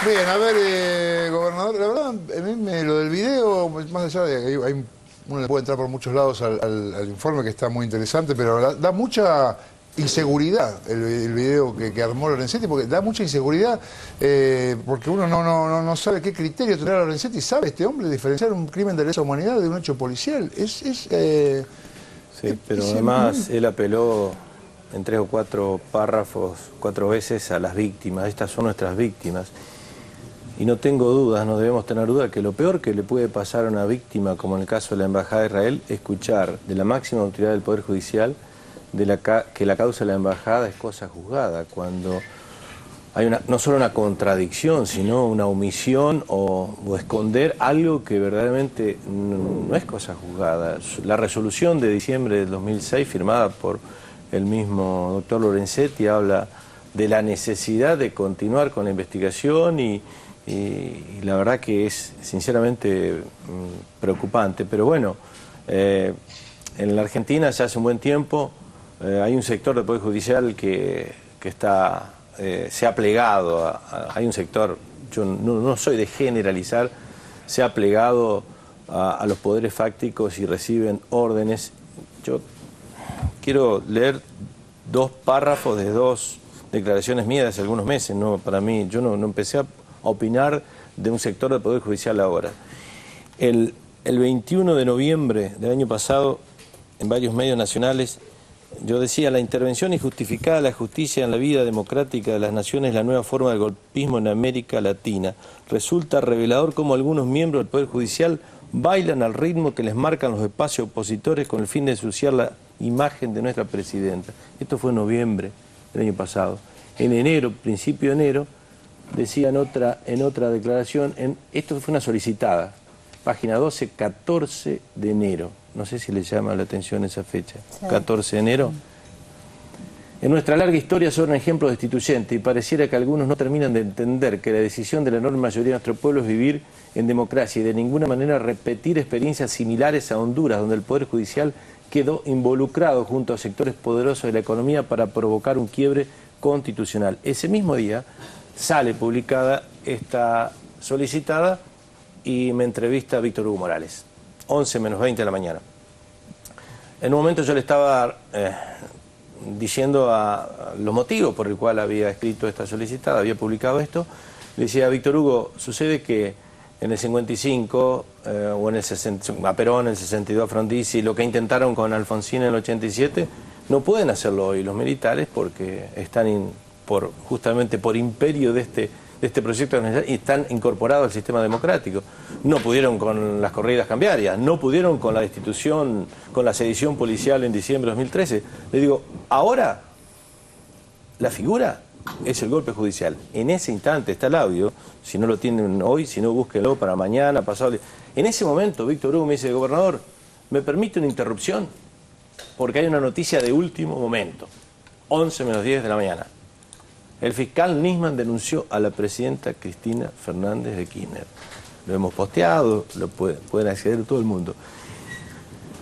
Bien, a ver, gobernador, la verdad, a mí lo del video, más allá de que uno le puede entrar por muchos lados al informe, que está muy interesante, pero da mucha inseguridad el video que armó Lorenzetti, porque da mucha inseguridad, porque uno no sabe qué criterio tendrá Lorenzetti. ¿Sabe este hombre diferenciar un crimen de lesa humanidad de un hecho policial? Sí, pero además él apeló en 3 o 4 párrafos, 4 veces a las víctimas. Estas son nuestras víctimas. Y no tengo dudas, no debemos tener dudas, que lo peor que le puede pasar a una víctima, como en el caso de la Embajada de Israel, es escuchar de la máxima autoridad del Poder Judicial que la causa de la Embajada es cosa juzgada, cuando hay no solo una contradicción, sino una omisión o esconder algo que verdaderamente no es cosa juzgada. La resolución de diciembre del 2006, firmada por el mismo doctor Lorenzetti, habla de la necesidad de continuar con la investigación y la verdad que es sinceramente preocupante. Pero bueno, en la Argentina ya hace un buen tiempo hay un sector del Poder Judicial que se ha plegado, hay un sector, yo no soy de generalizar, se ha plegado a los poderes fácticos y reciben órdenes. Yo quiero leer 2 párrafos de 2 declaraciones mías de hace algunos meses. No, para mí, yo no empecé a opinar de un sector del Poder Judicial ahora. El 21 de noviembre del año pasado, en varios medios nacionales, yo decía: la intervención injustificada de la justicia en la vida democrática de las naciones es la nueva forma del golpismo en América Latina. Resulta revelador cómo algunos miembros del Poder Judicial bailan al ritmo que les marcan los espacios opositores con el fin de ensuciar la imagen de nuestra presidenta. Esto fue en noviembre del año pasado. En enero, principio de enero, decía en otra declaración, esto fue una solicitada, página 12, 14 de enero. No sé si le llama la atención esa fecha. Sí. 14 de enero. En nuestra larga historia son un ejemplo destituyente y pareciera que algunos no terminan de entender que la decisión de la enorme mayoría de nuestro pueblo es vivir en democracia y de ninguna manera repetir experiencias similares a Honduras, donde el Poder Judicial quedó involucrado junto a sectores poderosos de la economía para provocar un quiebre constitucional. Ese mismo día sale publicada esta solicitada y me entrevista Víctor Hugo Morales, 11 menos 20 de la mañana. En un momento yo le estaba diciendo los motivos por el cual había escrito esta solicitada, había publicado esto. Le decía a Víctor Hugo: sucede que en el 55 o en el 60, a Perón, en el 62 a Frondizi, lo que intentaron con Alfonsín en el 87, no pueden hacerlo hoy los militares porque están justamente por imperio de este proyecto y están incorporados al sistema democrático. No pudieron con las corridas cambiarias, no pudieron con la destitución, con la sedición policial en diciembre de 2013. Le digo, ahora la figura es el golpe judicial. En ese instante está el audio, si no lo tienen hoy, si no, búsquenlo para mañana, pasado. En ese momento Víctor Hugo me dice: gobernador, ¿me permite una interrupción? Porque hay una noticia de último momento, 11 menos 10 de la mañana. El fiscal Nisman denunció a la presidenta Cristina Fernández de Kirchner. Lo hemos posteado, lo pueden acceder todo el mundo.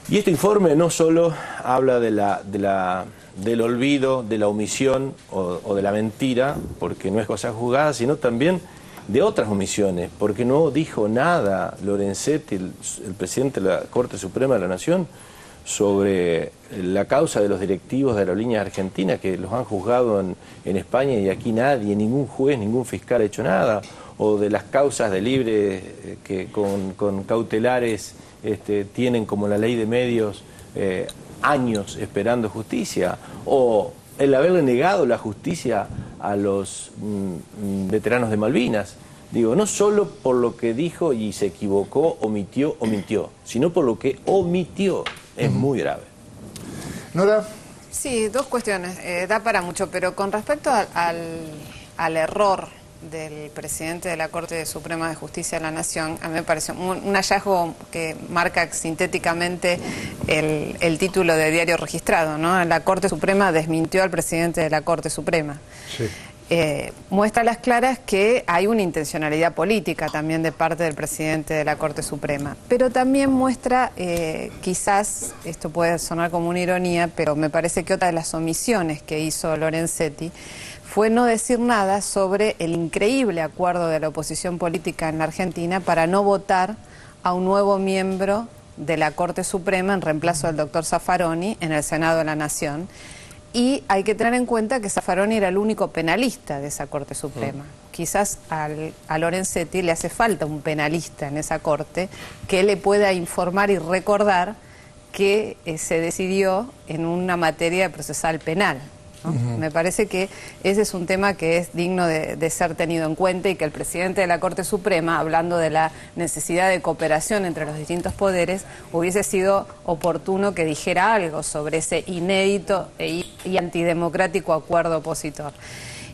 Y este informe no solo habla del olvido, de la omisión o de la mentira, porque no es cosa juzgada, sino también de otras omisiones, porque no dijo nada Lorenzetti, el presidente de la Corte Suprema de la Nación, sobre la causa de los directivos de Aerolíneas Argentinas, que los han juzgado en España y aquí nadie, ningún juez, ningún fiscal ha hecho nada, o de las causas de libre que con cautelares tienen, como la ley de medios, años esperando justicia, o el haberle negado la justicia a los veteranos de Malvinas. Digo, no solo por lo que dijo y se equivocó, omitió, sino por lo que omitió. Es muy grave. Nora. Sí, 2 cuestiones. Da para mucho, pero con respecto al error del presidente de la Corte Suprema de Justicia de la Nación, a mí me pareció un hallazgo que marca sintéticamente el título de diario registrado, ¿no? La Corte Suprema desmintió al presidente de la Corte Suprema. Sí. Muestra a las claras que hay una intencionalidad política también de parte del presidente de la Corte Suprema, pero también muestra, quizás, esto puede sonar como una ironía, pero me parece que otra de las omisiones que hizo Lorenzetti fue no decir nada sobre el increíble acuerdo de la oposición política en la Argentina para no votar a un nuevo miembro de la Corte Suprema en reemplazo del doctor Zaffaroni en el Senado de la Nación. Y hay que tener en cuenta que Zaffaroni era el único penalista de esa Corte Suprema. Quizás a Lorenzetti le hace falta un penalista en esa Corte que le pueda informar y recordar que se decidió en una materia procesal penal, ¿no? Me parece que ese es un tema que es digno de ser tenido en cuenta y que el presidente de la Corte Suprema, hablando de la necesidad de cooperación entre los distintos poderes, hubiese sido oportuno que dijera algo sobre ese inédito y antidemocrático acuerdo opositor.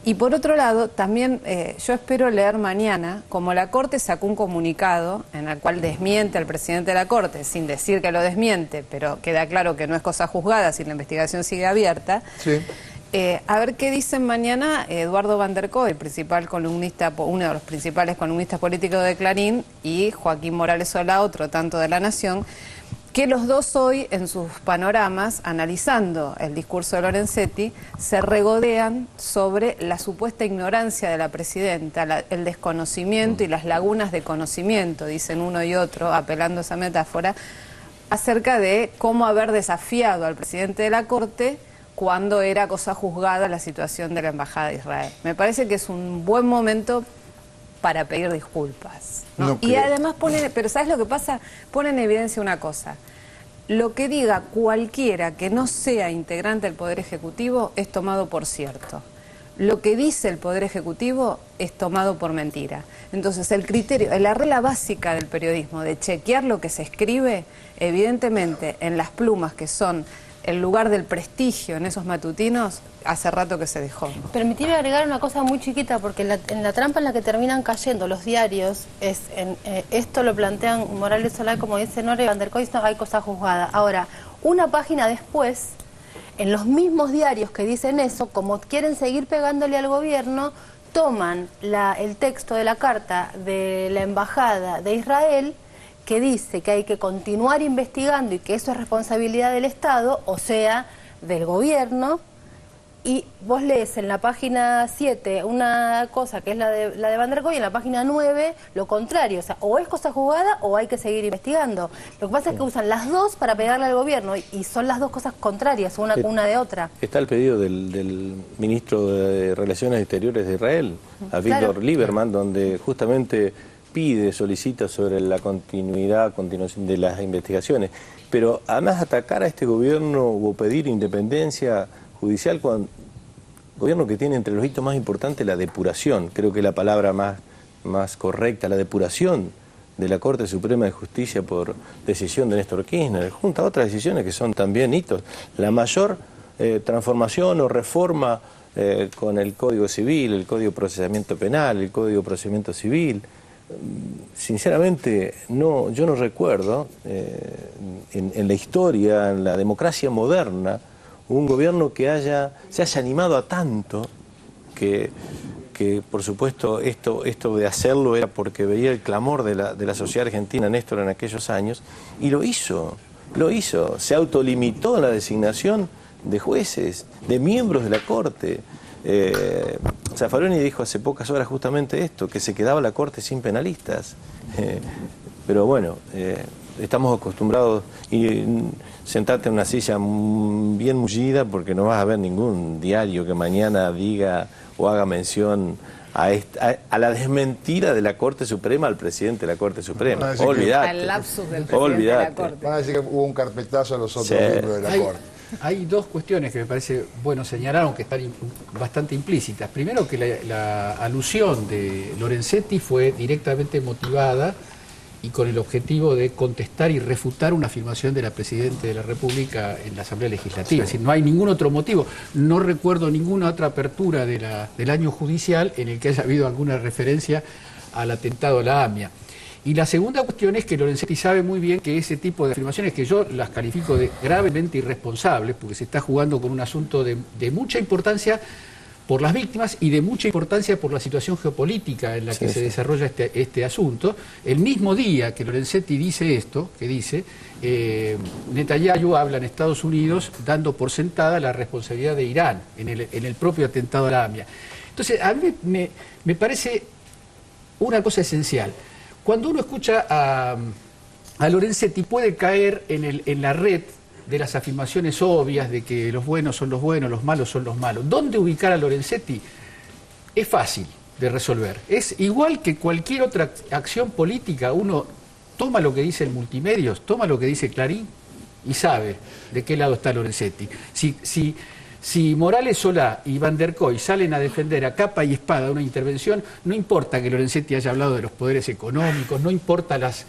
Y por otro lado, también yo espero leer mañana, como la Corte sacó un comunicado en el cual desmiente al presidente de la Corte, sin decir que lo desmiente, pero queda claro que no es cosa juzgada si la investigación sigue abierta. Sí. A ver qué dicen mañana Eduardo Van der Kooi, el principal columnista, uno de los principales columnistas políticos de Clarín, y Joaquín Morales Solá, otro tanto de La Nación, que los dos hoy en sus panoramas, analizando el discurso de Lorenzetti, se regodean sobre la supuesta ignorancia de la presidenta, el desconocimiento y las lagunas de conocimiento, dicen uno y otro, apelando a esa metáfora, acerca de cómo haber desafiado al presidente de la Corte cuando era cosa juzgada la situación de la Embajada de Israel. Me parece que es un buen momento para pedir disculpas, ¿no? No, y además pone, pero ¿sabes lo que pasa? Pone en evidencia una cosa. Lo que diga cualquiera que no sea integrante del Poder Ejecutivo es tomado por cierto. Lo que dice el Poder Ejecutivo es tomado por mentira. Entonces el criterio, la regla básica del periodismo de chequear lo que se escribe, evidentemente en las plumas que son el lugar del prestigio en esos matutinos, hace rato que se dejó. Permitime agregar una cosa muy chiquita, porque en la trampa en la que terminan cayendo los diarios, esto lo plantean Morales Solá, como dice Nore, Van der Kooi, no hay cosa juzgada. Ahora, una página después, en los mismos diarios que dicen eso, como quieren seguir pegándole al gobierno, toman el texto de la carta de la Embajada de Israel, que dice que hay que continuar investigando y que eso es responsabilidad del Estado, o sea, del gobierno, y vos lees en la página 7 una cosa que es la de Van der Kooi, y en la página 9 lo contrario, o sea, o es cosa jugada o hay que seguir investigando. Lo que pasa es que usan las dos para pegarle al gobierno y son las dos cosas contrarias, una de otra. Está el pedido del ministro de Relaciones Exteriores de Israel, a Víctor Lieberman, donde justamente solicita sobre la continuación de las investigaciones. Pero además atacar a este gobierno o pedir independencia judicial, cuando gobierno que tiene entre los hitos más importantes la depuración, creo que es la palabra más correcta, la depuración de la Corte Suprema de Justicia por decisión de Néstor Kirchner, junto a otras decisiones que son también hitos. La mayor transformación o reforma con el Código Civil, el Código de Procesamiento Penal, el Código de Procedimiento Civil. Sinceramente, yo no recuerdo en la historia, en la democracia moderna, un gobierno que se haya animado a tanto que por supuesto esto de hacerlo era porque veía el clamor de la sociedad argentina, Néstor, en aquellos años, y lo hizo, se autolimitó en la designación de jueces, de miembros de la Corte. Zaffaroni dijo hace pocas horas justamente esto, que se quedaba la Corte sin penalistas. Pero bueno, estamos acostumbrados y sentarte en una silla bien mullida porque no vas a ver ningún diario que mañana diga o haga mención a la desmentira de la Corte Suprema al presidente de la Corte Suprema. Olvídate. Al lapsus del presidente de la Corte. Van a decir que hubo un carpetazo a los otros miembros de la Corte. Hay dos cuestiones que me parece bueno señalar, aunque están bastante implícitas. Primero, que la alusión de Lorenzetti fue directamente motivada y con el objetivo de contestar y refutar una afirmación de la Presidenta de la República en la Asamblea Legislativa. Es decir, no hay ningún otro motivo. No recuerdo ninguna otra apertura del año judicial en el que haya habido alguna referencia al atentado a la AMIA. Y la segunda cuestión es que Lorenzetti sabe muy bien que ese tipo de afirmaciones, que yo las califico de gravemente irresponsables, porque se está jugando con un asunto de mucha importancia por las víctimas y de mucha importancia por la situación geopolítica en la que se desarrolla este asunto. El mismo día que Lorenzetti dice esto, que dice, Netanyahu habla en Estados Unidos dando por sentada la responsabilidad de Irán en el propio atentado a la AMIA. Entonces, a mí me parece una cosa esencial. Cuando uno escucha a Lorenzetti puede caer en la red de las afirmaciones obvias de que los buenos son los buenos, los malos son los malos. ¿Dónde ubicar a Lorenzetti? Es fácil de resolver. Es igual que cualquier otra acción política. Uno toma lo que dice el Multimedios, toma lo que dice Clarín y sabe de qué lado está Lorenzetti. Si Morales Solá y Van der Koy salen a defender a capa y espada una intervención, no importa que Lorenzetti haya hablado de los poderes económicos, no importa las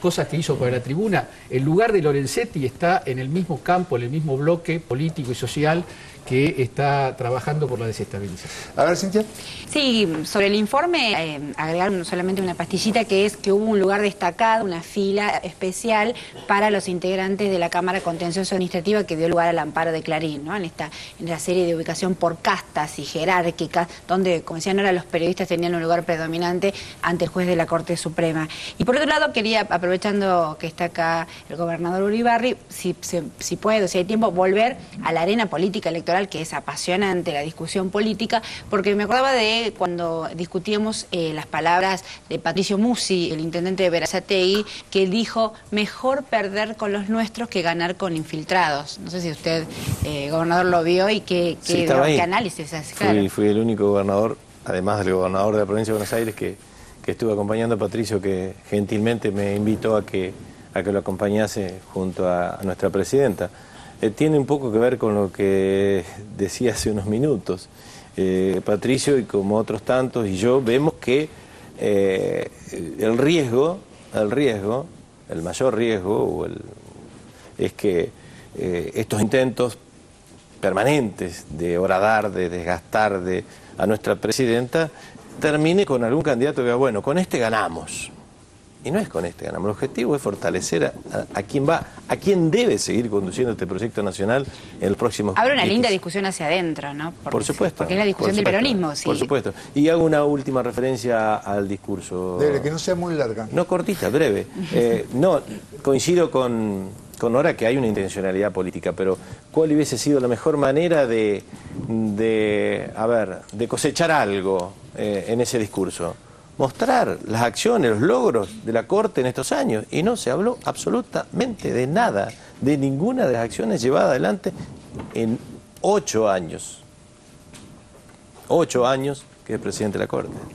cosas que hizo para la tribuna, el lugar de Lorenzetti está en el mismo campo, en el mismo bloque político y social que está trabajando por la desestabilización. A ver, Cintia. Sí, sobre el informe, agregar solamente una pastillita, que es que hubo un lugar destacado, una fila especial para los integrantes de la Cámara Contencioso Administrativa que dio lugar al amparo de Clarín, ¿no? En la serie de ubicación por castas y jerárquicas, donde, como decían ahora, los periodistas tenían un lugar predominante ante el juez de la Corte Suprema. Y por otro lado, quería, aprovechando que está acá el gobernador Uribarri, si puede, si hay tiempo, volver a la arena política electoral, que es apasionante la discusión política, porque me acordaba de cuando discutíamos las palabras de Patricio Musi, el intendente de Berazategui, que dijo: mejor perder con los nuestros que ganar con infiltrados. No sé si usted, gobernador, lo vio y qué análisis hace. Claro. Fui el único gobernador, además del gobernador de la provincia de Buenos Aires, que estuve acompañando a Patricio, que gentilmente me invitó a que lo acompañase junto a nuestra presidenta. Tiene un poco que ver con lo que decía hace unos minutos. Patricio, y como otros tantos, y yo, vemos que el mayor riesgo es que estos intentos permanentes de horadar, de desgastar a nuestra presidenta, termine con algún candidato que diga, bueno, con este ganamos. Y no es con este ganamos. El objetivo es fortalecer a quien debe seguir conduciendo este proyecto nacional en el próximo. Habrá una linda discusión hacia adentro, ¿no? Por supuesto. Porque es la discusión del peronismo, sí. Por supuesto. Y hago una última referencia al discurso. Debe, que no sea muy larga. No, cortita, breve. No, coincido con Nora que hay una intencionalidad política, pero ¿cuál hubiese sido la mejor manera de cosechar algo en ese discurso? Mostrar las acciones, los logros de la Corte en estos años. Y no se habló absolutamente de nada, de ninguna de las acciones llevadas adelante en 8 años. 8 años que es presidente de la Corte.